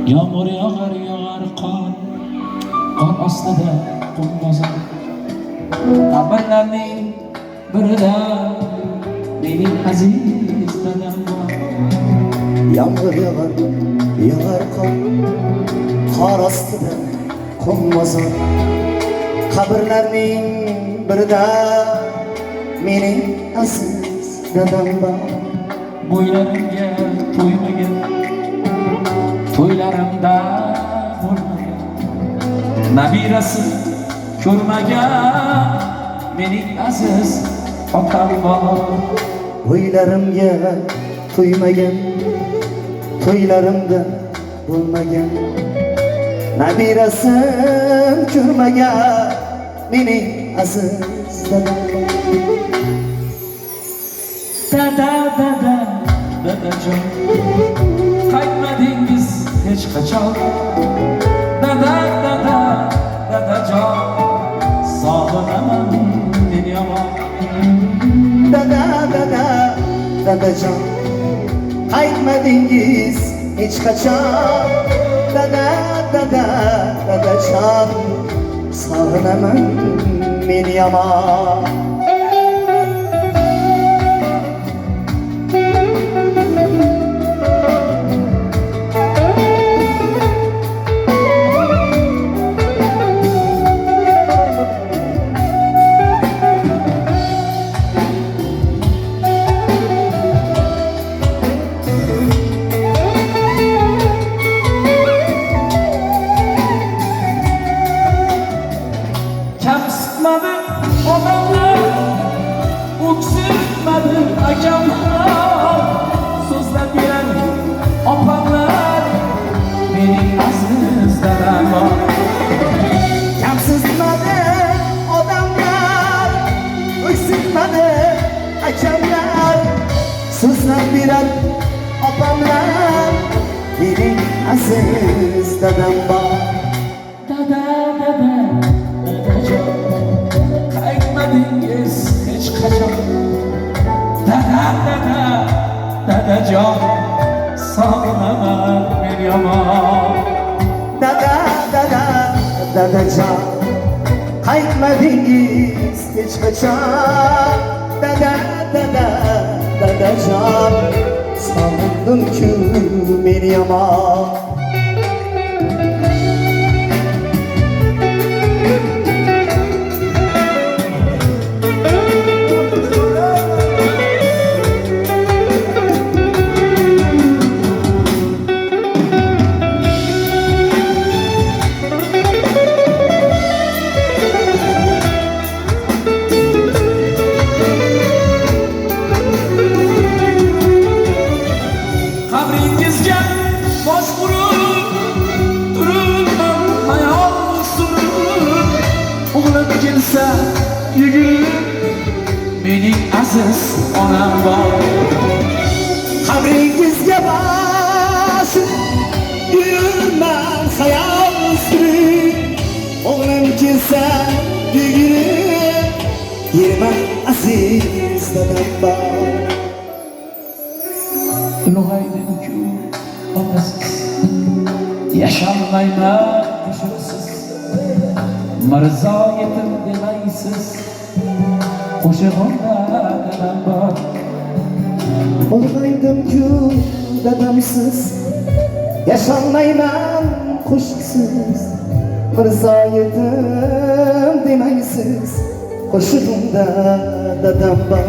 Yağmur yağar yağar qor, qor ostida qum bozor. Qabrlarning birida mening aziz dadam bor. Yağmur yağar yağar qor ostida qum bozor. Qabrlarning birida mening aziz dadam bor. Bo'ylarimga to'ymagan, to'ylarimda bo'lmagan, nabirasi ko'rmagan mening aziz otam bor. Bo'ylarimga to'ymagan, to'ylarimda bo'lmagan, nabirasin ko'rmagan mening aziz dadam bor. Dadajon, qaytmadingiz hech qachon. Dadajon, sog'inaman men yomon. Dadajon, qaytmadingiz hech qachon. Dadajon, sog'inaman men yomon. Kamsitmadi odamlar, o'ksitmadi akamlar, so'zlab berar opamlar mening aziz dadam bor. Kamsitmadi odamlar, o'ksitmadi akamlar, so'zlab berar opamlar mening aziz dadam bor. Qaytmadingiz hech qachon. Dadajon, sog'inaman men yomon. Dadajon, qaytmadingiz hech qachon. Dadajon, sog'indim-ku men yomon. Qabringizga bosh urib turibman hayol surib, o'g'lim kelsa yugurib mening aziz onam bor. Qabringizga bosh uribman hayol surib, o'g'lim kelsa yugurib yerman aziz dadam bor. Ulg'aydim-ku otasiz, yasholmayman qo'shig'siz. Mirzo yetim demaysiz, qo'shig'imda dadam bor. Ulg'aydim-ku dadamsiz, yasholmayman qo'shiqsiz. Mirzo yetim demaysiz, qo'shig'imda dadam bor.